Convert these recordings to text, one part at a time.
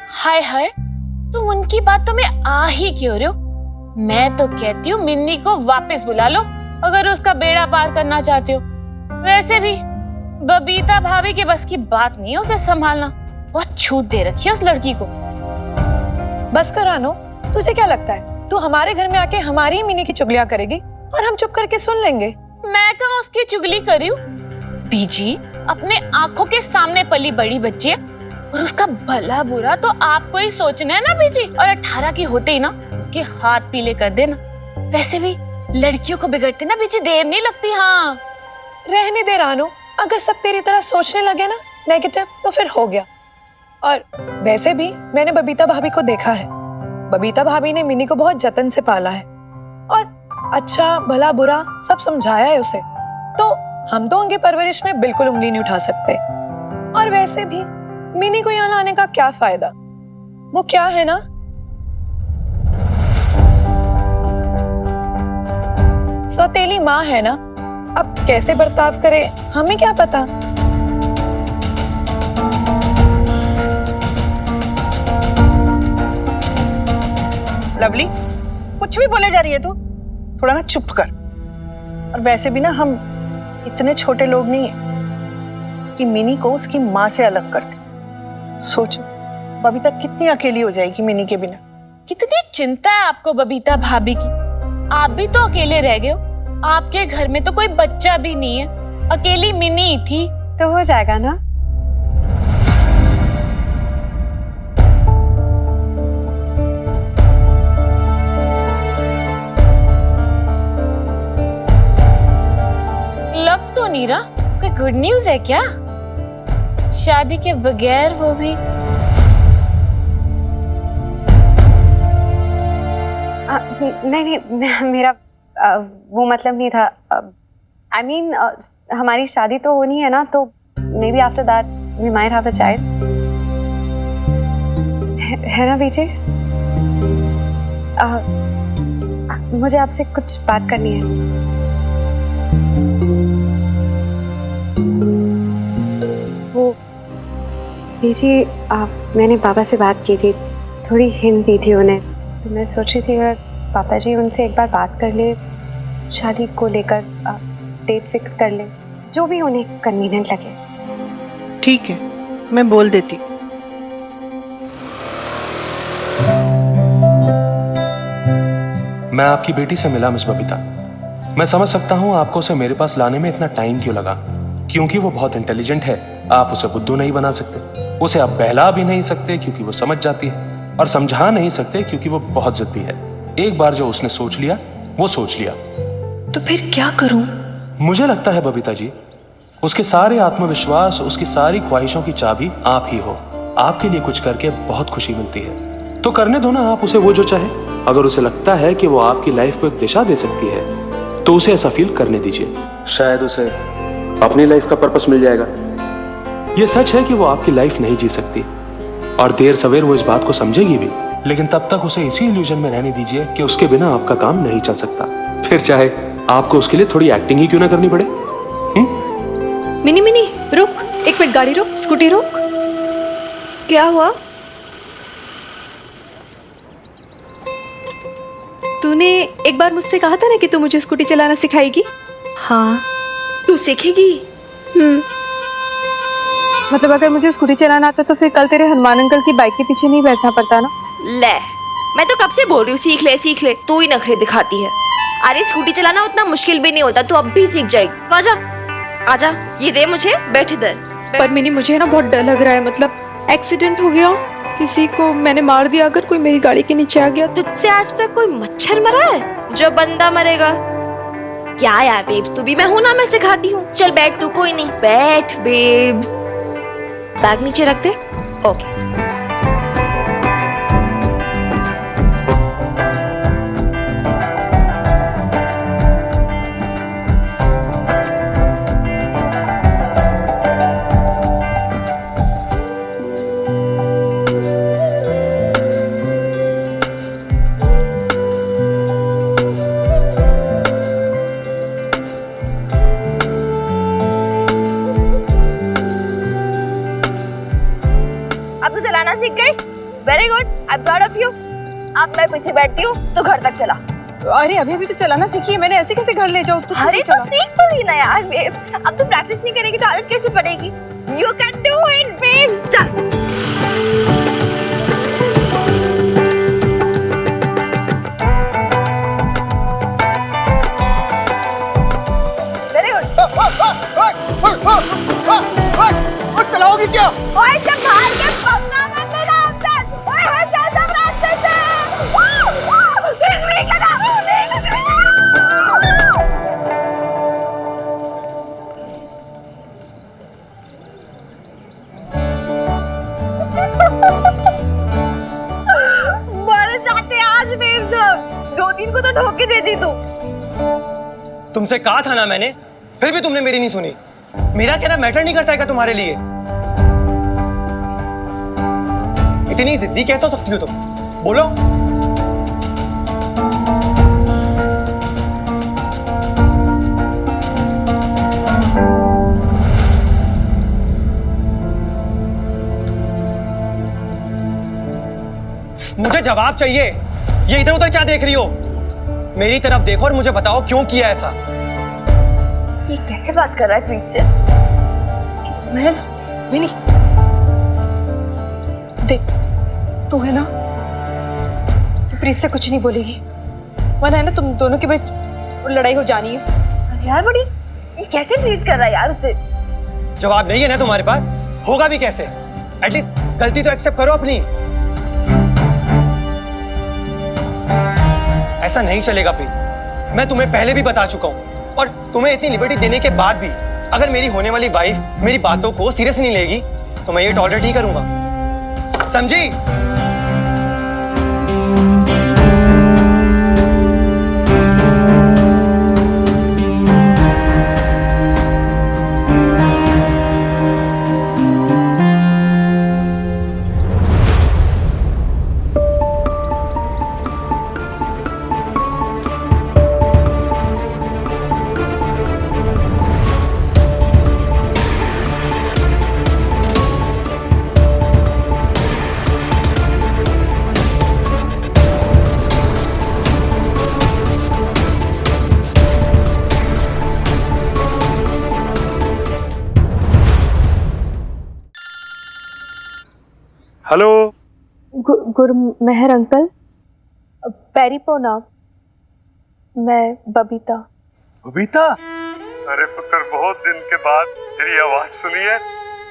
हाय हाय, तुम उनकी बातों में आ ही क्यों रहे हो? मैं तो कहती हूँ मिन्नी को वापस बुला लो अगर उसका बेड़ा पार करना चाहते हो। वैसे भी बबीता भाभी के बस की बात नहीं है उसे संभालना। बहुत छूट दे रखी है उस लड़की को। बस कर रानो, तुझे क्या लगता है तू हमारे घर में आके हमारी ही मिनी की चुगलियां करेगी और हम चुप करके सुन लेंगे? मैं कहाँ उसकी चुगली करी हूँ? बीजी अपने आंखों के सामने पली बड़ी बच्ची है और उसका भला बुरा तो आपको ही सोचना है ना बीजी। और 18 की होते ही ना उसके हाथ पीले कर देना। वैसे भी लड़कियों को बिगड़ते ना बीजी देर नहीं लगती। हाँ रहने दे रानो, अगर सब तेरी तरह सोचने लगे ना नेगेटिव तो फिर हो गया। और वैसे भी मैंने बबीता भाभी को देखा है। बबीता भाभी ने मिनी को बहुत जतन से पाला है और अच्छा भला बुरा सब समझाया है उसे। तो हम तो उनकी परवरिश में बिल्कुल उंगली नहीं उठा सकते। और वैसे भी मिनी को यहाँ लाने का क्या फायदा? वो क्या है ना, सौतेली माँ है ना। अब कैसे बर्ताव करे हमें क्या पता। लवली, कुछ भी बोले जा रही है तू, थोड़ा ना चुप कर। और वैसे भी ना हम इतने छोटे लोग नहीं है कि मिनी को उसकी माँ से अलग करते। सोचो बबीता कितनी अकेली हो जाएगी मिनी के बिना। कितनी चिंता है आपको बबीता भाभी की। आप भी तो अकेले रह गए हो। आपके घर में तो कोई बच्चा भी नहीं है, अकेली मिनी ही थी। तो हो जाएगा ना। लग तो नहीं रहा कोई गुड न्यूज है क्या? शादी के बगैर वो भी। नहीं मेरा वो मतलब नहीं था। आई मीन हमारी शादी तो होनी है ना, तो maybe after that we might have a child. है ना विजय? मुझे आपसे कुछ बात करनी है। वो विजय, मैंने पापा से बात की थी, थोड़ी हिंट दी थी उन्हें। तो मैं सोच रही थी अगर पापा जी उनसे एक बार बात कर ले, शादी को लेकर डेट फिक्स कर ले, जो भी उन्हें कन्वीनियंट लगे। ठीक है, मैं बोल देती। मैं आपकी बेटी से मिला मिस बबीता। मैं समझ सकता हूँ आपको उसे मेरे पास लाने में इतना टाइम क्यों लगा, क्योंकि वो बहुत इंटेलिजेंट है। आप उसे बुद्धू नहीं बना सकते, उसे आप बहला भी नहीं सकते क्योंकि वो समझ जाती है, और समझा नहीं सकते क्योंकि वो बहुत जिद्दी है। एक बार जो उसने सोच लिया वो सोच लिया। तो फिर क्या करूं? मुझे लगता है बबीता जी, उसके सारे आत्मविश्वास, उसकी सारी ख्वाहिशों की चाबी आप ही हो। आपके लिए कुछ करके बहुत खुशी मिलती है, तो करने दो ना आप उसे वो जो चाहे। अगर उसे लगता है कि वो आपकी लाइफ को एक दिशा दे सकती है तो उसे ऐसा फील करने दीजिए। शायद उसे अपनी लाइफ का पर्पस मिल जाएगा। ये सच है कि वो आपकी लाइफ नहीं जी सकती, और देर सवेर वो इस बात को समझेगी भी, लेकिन तब तक उसे इसी इल्यूजन में रहने दीजिए कि उसके बिना आपका काम नहीं चल सकता। फिर चाहे आपको उसके लिए थोड़ी एक्टिंग ही क्यों ना करनी पड़े। मिनी मिनी रुक, एक मिनट, गाड़ी रोक, स्कूटी रोक। क्या हुआ? तूने एक बार मुझसे कहा था ना कि तू मुझे स्कूटी चलाना सिखाएगी। हाँ, तू सीखेगी? मतलब अगर मुझे स्कूटी चलाना आता तो फिर कल तेरे हनुमान अंकल की बाइक के पीछे नहीं बैठना पड़ता ना। ले, मैं तो कब से बोल रही हूँ सीख ले, तू ही नखरे दिखाती है। अरे स्कूटी चलाना उतना मुश्किल भी नहीं होता, तू अब भी सीख जाएगी। आजा आजा, ये दे मुझे, बैठ इधर। पर मिनी मुझे ना बहुत डर लग रहा है, मतलब एक्सीडेंट हो गया, किसी को मैंने मार दिया, अगर कोई मेरी गाड़ी के नीचे आ गया। तुझसे आज तक कोई मच्छर मरा है जो बंदा मरेगा? क्या यार बेब्स, तू भी, मैं हूं ना, मैं सिखाती हूँ। चल बैठ तू, कोई नहीं, बैठ बेब्स। बैग नीचे रख दे। ओके। अब तो चलाना सीख गई। Very good, I am proud of you. अब मैं पीछे बैठती हूँ, तो घर तक चला। अरे अभी अभी तो चलाना सीखी है मैंने, ऐसे कैसे घर ले जाऊँ? तो अरे तो सीख तो ली ना यार बेब, अब तो प्रैक्टिस नहीं करेगी तो आदत कैसे पड़ेगी? You can do it babe, चल। Very good. चलाओगी क्या? ओए संभाल के, पंगा मत लेना हमसे। ओए हट जा सब रास्ते से। नहीं करना, नहीं करना। मर जाते आज बेब सब। 2-3 को तो ठोके देती तू। तुमसे कहा था ना मैंने, फिर भी तुमने मेरी नहीं सुनी। मेरा कहना मैटर नहीं करता है क्या तुम्हारे लिए? इतनी जिद्दी कैसे हो सकती हो तुम? बोलो। मुझे जवाब चाहिए। ये इधर उधर क्या देख रही हो? मेरी तरफ देखो और मुझे बताओ क्यों किया ऐसा। ये कैसे बात कर रहा है प्रीत से? इसकी महल विनी, देख तू है ना, तू प्रीत से कुछ नहीं बोलेगी, वरना है ना तुम दोनों के बीच लड़ाई हो जानी है। अरे यार बड़ी, ये कैसे ट्रीट कर रहा है यार उसे? जवाब नहीं है ना तुम्हारे पास? होगा भी कैसे? एटलीस्ट गलती तो एक्सेप्ट करो अपनी। ऐसा नहीं चलेगा प्रीत, मैं तुम्हें पहले भी बता चुका हूं। और तुम्हें इतनी लिबर्टी देने के बाद भी अगर मेरी होने वाली वाइफ मेरी बातों को सीरियस नहीं लेगी तो मैं ये टॉलरेट नहीं करूंगा, समझी? हेलो। गुरमेहर अंकल, पैरी प्रणाम, मैं बबीता। बबीता, अरे पुत्र बहुत दिन के बाद तेरी आवाज सुनी है,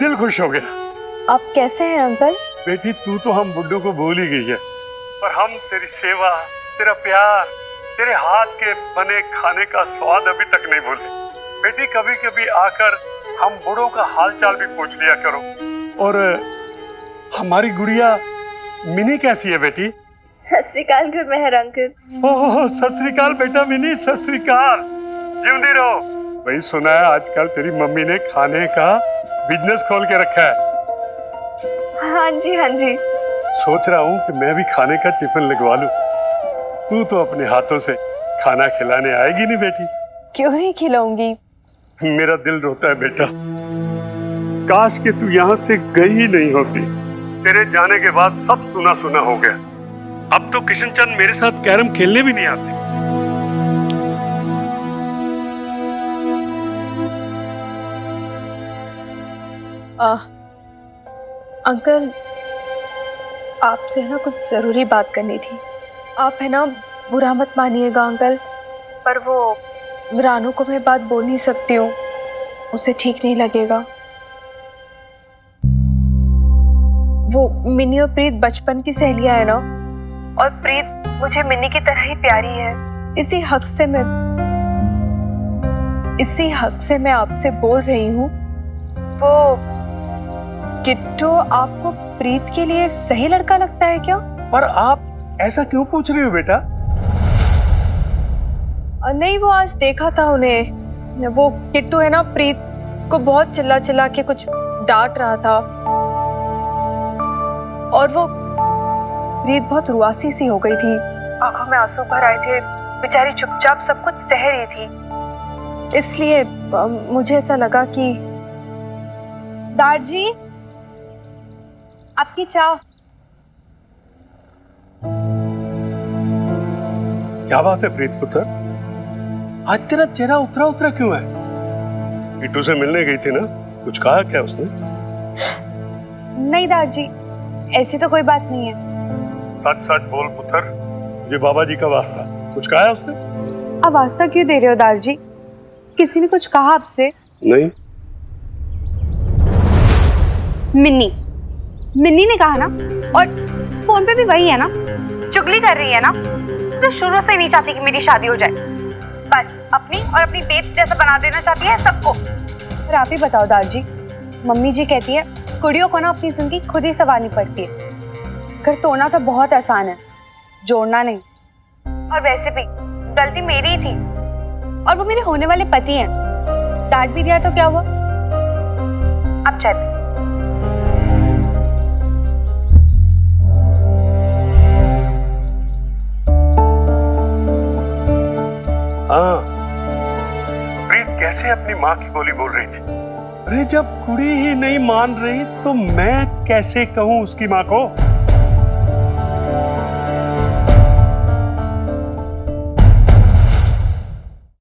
दिल खुश हो गया। आप कैसे हैं अंकल? बेटी तू तो हम बुड्ढों को भूल ही गई है, पर हम तेरी सेवा, तेरा प्यार, तेरे हाथ के बने खाने का स्वाद अभी तक नहीं भूले। बेटी कभी कभी आकर हम बूढ़ों का हाल चाल भी पूछ लिया करो। और हमारी गुड़िया मिनी कैसी है बेटी? सत श्री अकाल गुरमेहर अंकल। ओह सत श्री अकाल बेटा मिनी, सत श्री अकाल, जिंदी रहो। भाई सुना है आजकल तेरी मम्मी ने खाने का बिजनेस खोल के रखा है। हाँ जी हाँ जी। सोच रहा हूँ कि मैं भी खाने का टिफिन लगवा लूं। तू तो अपने हाथों से खाना खिलाने आएगी नहीं बेटी? क्यों नहीं खिलाऊंगी? मेरा दिल रोता है बेटा, काश कि तू यहाँ से गई ही नहीं होती। तेरे जाने के बाद सब सुना सुना हो गया। अब तो किशन चंद मेरे साथ कैरम खेलने भी नहीं आते। अंकल, आपसे ना कुछ जरूरी बात करनी थी। आप है ना बुरा मत मानिएगा अंकल, पर वो रानू को मैं बात बोल नहीं सकती हूँ, उसे ठीक नहीं लगेगा। वो मिनी और प्रीत बचपन की सहेलियां है ना, और प्रीत मुझे मिनी की तरह ही प्यारी है। इसी हक से मैं आपसे बोल रही हूँ। वो किट्टू आपको प्रीत के लिए सही लड़का लगता है क्या? पर आप ऐसा क्यों पूछ रही हो बेटा? नहीं, वो आज देखा था उन्हें। वो किट्टू है ना, प्रीत को बहुत चिल्ला चिल्ला के कुछ डांट रहा था, और वो प्रीत बहुत रुआसी सी हो गई थी, आंखों में आंसू भर आए थे। बेचारी चुपचाप सब कुछ सह रही थी। इसलिए मुझे ऐसा लगा कि दार जी, आपकी चाय। क्या बात है प्रीत पुत्र, आज तेरा चेहरा उतरा उतरा क्यों है? किट्टू से मिलने गई थी ना, कुछ कहा क्या उसने? नहीं दादाजी, ऐसी तो कोई बात नहीं है। सच सच बोल पुत्र, ये बाबा जी का वास्ता, कुछ कहा है उसने? अब वास्ता क्यों दे रहे हो दादाजी? किसी ने कुछ कहा आपसे? नहीं। मिन्नी ने कहा ना, और फोन पे भी वही है ना, चुगली कर रही है ना, तो शुरू से नहीं चाहती कि मेरी शादी हो जाए, बस अपनी और अपनी बेट जैसा बना देना चाहती है सबको। फिर आप ही बताओ दादाजी, मम्मी जी कहती है कुड़ियों को ना अपनी जिंदगी खुद ही संवारनी पड़ती है, घर तोड़ना तो बहुत आसान है, जोड़ना नहीं। और वैसे भी गलती मेरी ही थी, और वो मेरे होने वाले पति हैं, डांट भी दिया तो क्या हुआ। अब चल। हाँ, प्रीत कैसे अपनी माँ की बोली बोल रही थी? अरे जब कुड़ी ही नहीं मान रही तो मैं कैसे कहूँ उसकी माँ को?